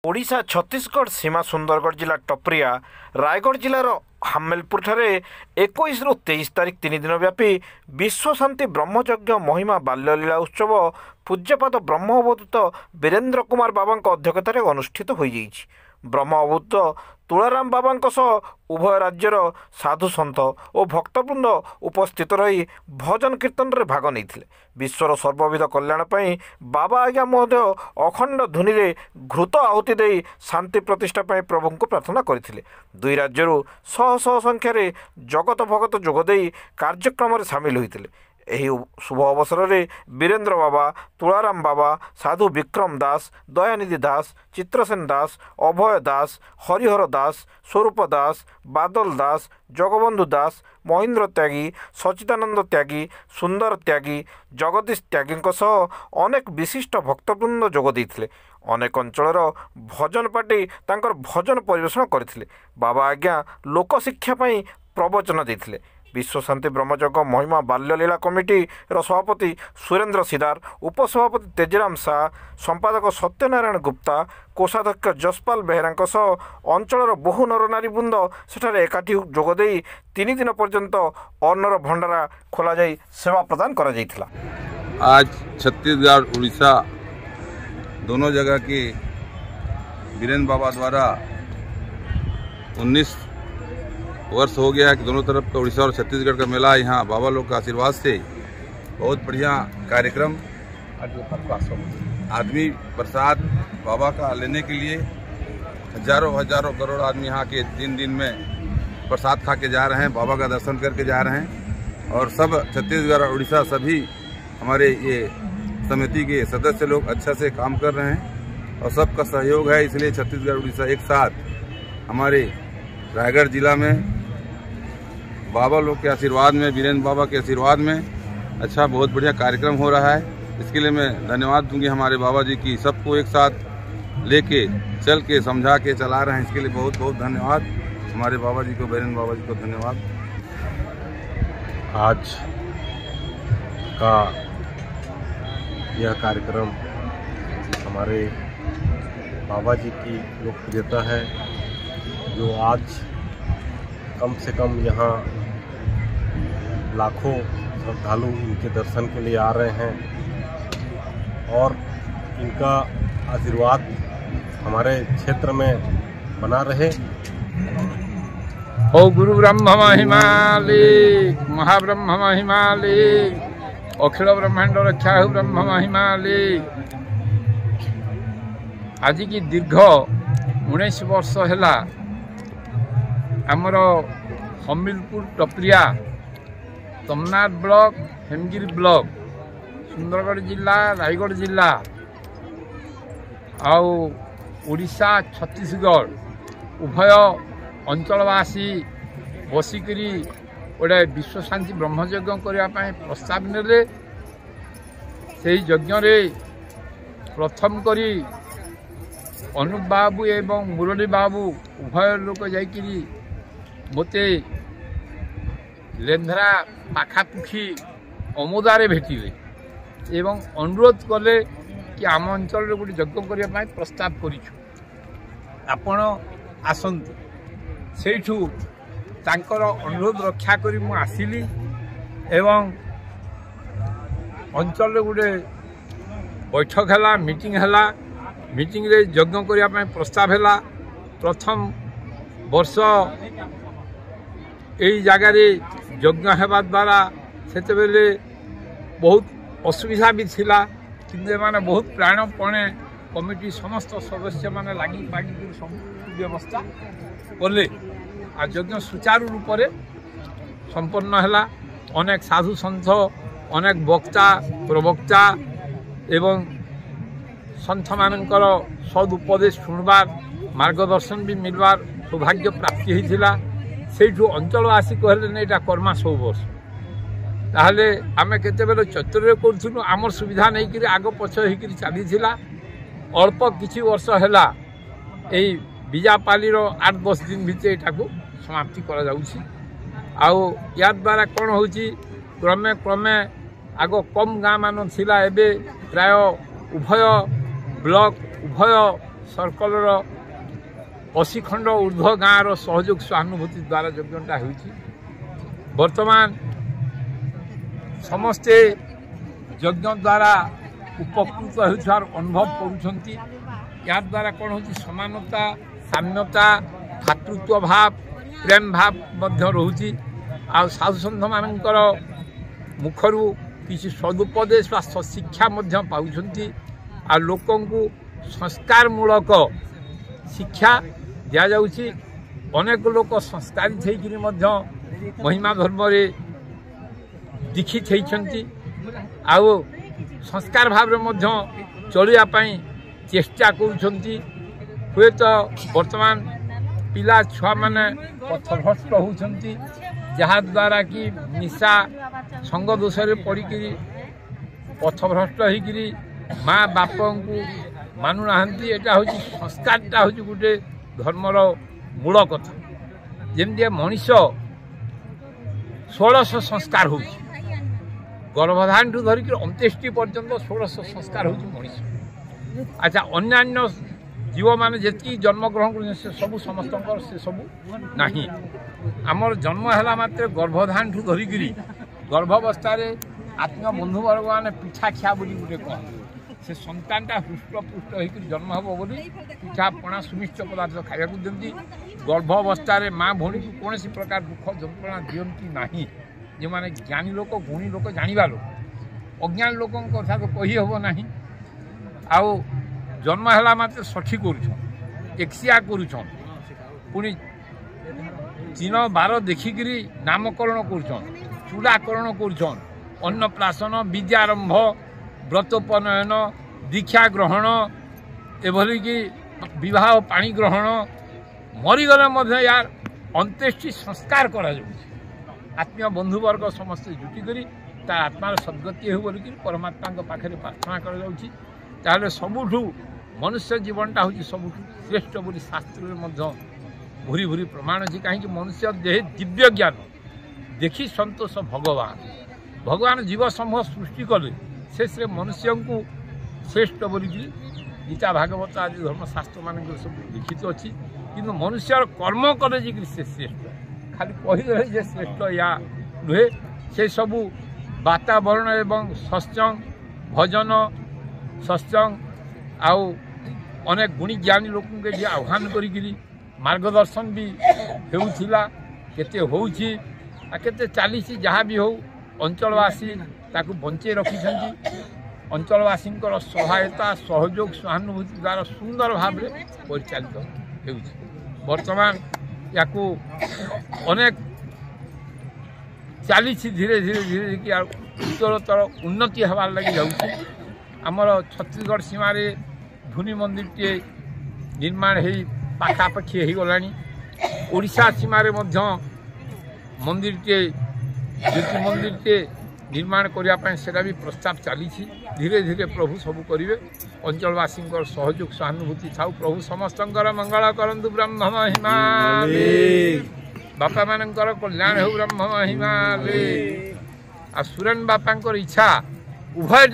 ओडिशा छत्तीसगढ़ सीमा सुंदरगढ़ जिला टपरिया रायगढ़ जिलार हामेलपुर ठारे 21 रु 23 तारीख 3 दिन व्यापी विश्व शांति ब्रह्मयज्ञ महिमा बाल्यलीला उत्सव पूज्यपाद ब्रह्म अवधूत वीरेन्द्र कुमार बाबा अध्यक्षतार अनुष्ठित हो ब्रह्म अवधूत तुलाराम बाबा उभय राज्यर साधु सन्थ और भक्तवृंद उपस्थित रही भजन कीर्तन रे भाग नहीं विश्वर सर्वविध कल्याण पाई बाबा आज्ञा महोदय अखंड धुनी रे घृत आहुति दे शांति प्रतिष्ठा पाई प्रभु को प्रार्थना करथिले। दुई राज्य शह शह संख्यार जगत भगत जोगदे कार्यक्रम सामिल होते। यही शुभ अवसर में वीरेन्द्र बाबा, तुलाराम बाबा, साधु विक्रम दास, दयानिधि दास, चित्रसेन दास, अभय दास, हरिहर दास, स्वरूप दास, बादल दास, जगबंधु दास, महेन्द्र त्यागी, सच्चिदानंद त्यागी, सुंदर त्यागी, जगदीश त्यागी अनेक विशिष्ट भक्तवृंद जोग देइथिले। अनेक अंचल भजन पार्टी तांकर भजन परिवेषण करथिले। बाबा आज्ञा लोक शिक्षा पाई प्रवचन देइथिले। विश्व शांति ब्रह्मयज्ञ महिमा बाल्यलीला कमिटी सभापति सुरेन्द्र सिदार, उपसभापति तेजराम शाह, संपादक सत्यनारायण गुप्ता, कोषाध्यक्ष जसपाल बेहरा अंचल बहु नरनारी वृंद सेठारे एकाठी जोगदे 3 दिन पर्यंत अन्नर भंडारा खोल सेवा प्रदान करा जायथिला। आज छत्तीसगढ़ उड़ीसा दोनों जगह के वीरेन्द्र बाबा द्वारा 19 वर्ष हो गया है कि दोनों तरफ का उड़ीसा और छत्तीसगढ़ का मेला यहाँ बाबा लोग का आशीर्वाद से बहुत बढ़िया कार्यक्रम। आदमी प्रसाद बाबा का लेने के लिए हजारों करोड़ आदमी यहाँ के 3 दिन में प्रसाद खा के जा रहे हैं, बाबा का दर्शन करके जा रहे हैं। और सब छत्तीसगढ़ और उड़ीसा सभी हमारे ये समिति के सदस्य लोग अच्छा से काम कर रहे हैं और सबका सहयोग है। इसलिए छत्तीसगढ़ उड़ीसा एक साथ हमारे रायगढ़ जिला में बाबा लोग के आशीर्वाद में, वीरेन्द्र बाबा के आशीर्वाद में अच्छा बहुत बढ़िया कार्यक्रम हो रहा है। इसके लिए मैं धन्यवाद दूंगी हमारे बाबा जी की, सबको एक साथ लेके चल के समझा के चला रहे हैं। इसके लिए बहुत बहुत धन्यवाद हमारे बाबा जी को, वीरेन्द्र बाबा जी को धन्यवाद। आज का यह कार्यक्रम हमारे बाबा जी की लोकप्रियता है, जो आज कम से कम यहाँ लाखों श्रद्धालु इनके दर्शन के लिए आ रहे हैं और इनका आशीर्वाद हमारे क्षेत्र में बना रहे। ओ गुरु ब्रह्म महिमाली, महाब्रह्म महिमाली, अखिल ब्रह्मांड रक्षा ब्रह्म महिमाली। आज की दीर्घ 19 वर्ष है आमर हमीरपुर टपरिया तमनाथ ब्लॉक, हेमगिरी ब्लॉक, सुंदरगढ़ जिला, रायगढ़ जिला आउ उड़ीसा छत्तीसगढ़ उभय अंचलवासी बसिकी गोटे विश्व शांति ब्रह्मयज्ञ करने प्रस्ताव नेले। से यज्ञ प्रथम करी अनुप बाबू एवं मुरली बाबू उभय लोक जाइकिरी मते लेंधरा पाखापुखी अमोदारे भेटिले एवं अनुरोध कले कि आम अंचल गोटे यज्ञ करने प्रस्ताव करिछु, आपण आसंतु। सेठू तांकर अनुरोध रक्षा करी मु आसिली एवं अंचल गोटे बैठक है, मीटिंग है। मीटिंग रे यज्ञ करने प्रस्ताव है। प्रथम वर्ष यही जगार यज्ञ होगा द्वारा सेतेबेले बहुत असुविधा भी थिला, किंतु माने बहुत प्राणपणे कमिटी समस्त सदस्य माने लगी पागी व्यवस्था कले आ यज्ञ सुचारू रूप से संपन्न है। अनेक साधु सन्थ, अनेक वक्ता प्रवक्ता एवं सन्थ मानकर सदुपदेश शुणवार, मार्गदर्शन भी मिलवार सौभाग्य प्राप्ति होता। सेठू अंचलवासी कहले नहीं यहाँ कर्मा 100 वर्ष ताहले आमे केतेबेले चतुर्य करूँ आमर सुविधा नहीं कि आग पछ होकर चलीला। अल्प किछि वर्ष है यही बीजापाली 8-10 दिन भितर यहाँ समाप्ति करा जाउछि। आउ या द्वारा कौन हो क्रमे क्रमे आग कम गाँ मान थिला, एबे प्राय उभय ब्लॉक, उभय सर्कलर 80 खंड ऊर्ध्व गाँव सहयोग सहानुभूति द्वारा यज्ञटा होती वर्तमान समस्ते यज्ञ द्वारा उपकृत होतार अनुभव करुँच या द्वारा कौन हो समानता साम्यता भातृत्व भाव प्रेम भाव मध्य रोची आ साधु सन्थ मानकर मुखरू किसी सदुपदेश व शिक्षा पाउछंती आ लोकं को संस्कार मूलक शिक्षा दिया जाउछि। अनेक लोक संस्कारित होइकरी मध्य महिमा धर्म रे दीक्षित होइछंती आ संस्कार भाव रे मध्य चलिया पई चेष्टा करुछंती। हुए तो वर्तमान पिला छुआ माने पथभ्रष्ट होउछंती जहा द्वारा कि निशा संग दोष पड़िकी पथभ्रष्ट होइकरी माँ बाप को मानु नाहंती। एटा हूँ संस्कारटा हूँ गोटे धर्मर मूल कथा। जमि मनीष 1600 संस्कार हो गर्भधान ठू धरिक अंत्येष्टि पर्यंत 1600 संस्कार हो मनीष। अच्छा अन्यान्य जीव माने जी जन्मग्रहण कर से सबू समस्त से सबू नहीं आमर जन्म है मात्र गर्भधान ठू धरिक गर्भावस्था आत्मीय बंधु वर्ग मैंने पिठा खिया बोली गोटे कह से सन्तानटा हृष्टपुष्ट होकर जन्म हे बोली पिठा पणा सुनिश्चित पदार्थ खाया दिखती। गर्भावस्था माँ भौणी को कौन प्रकार दुख जंत्रणा दिखती ना जो मैंने ज्ञानी लोक गुणी लोक जाना लोक अज्ञान लोक कथा तो कही हम ना आउ जन्म है मात्र षठी कर एक्सिया करुछन पुणी 3 12 देखिकी नामकरण कर चूड़ाकरण कर अन्नप्राशन विद्यारंभ व्रतोपनयन दीक्षा ग्रहण एभली कि विवाह पाणी ग्रहण मरीगले यार अंत्येष्टि संस्कार करा आत्मीय बंधुवर्ग समस्त जुटिक आत्मार सद्गति हो बोलिक परमात्मा पाखे प्रार्थना कर सबुठू मनुष्य जीवनटा हूँ सबुठू श्रेष्ठ बोली शास्त्र भूरी भूरी प्रमाण अच्छी कहीं मनुष्य देह दिव्य ज्ञान देखी संतोष भगवान जीव समूह सृष्टि कले से मनुष्य को श्रेष्ठ बोली गीता भागवत आदि धर्मशास्त्र मान सब लिखित अच्छी कि मनुष्य कर्म कले जी से श्रेष्ठ खाली कहीदे श्रेष्ठ या नुहे से सबू वातावरण एवं सत्संग भजन सत्संग आउ अनेक गुणी ज्ञानी लोक के आह्वान करी मार्गदर्शन भी होउथिला केते होउछि आ केते चली जहाँ भी हो अंचलवासी ताकू बंचे रखिछंती। अंचलवासी सहायता सहयोग सहानुभूति द्वारा सुंदर भाव में परिचालित होउछि। वर्तमान याकू अनेक चली धीरे धीरे धीरे कि उत्तरोत्तर उन्नति हबार लगी जाउछि। आमर छत्तीसगढ़ सीमारे धुनी मंदिर टे निर्माण हो पाखापाखि हो गलानी। ओडिशा सीमारे मध्य मंदिर टे ज्योति मंदिर टे निर्माण करने सेटा भी प्रस्ताव चली धीरे धीरे प्रभु सबू करेंगे। अंचलवासी सहयोग सहानुभूति था प्रभु समस्त मंगल करंतु ब्रह्म महिमाले बापा मानकर कल्याण हो ब्रह्म महिमाले आ सुरन बापा इच्छा उभय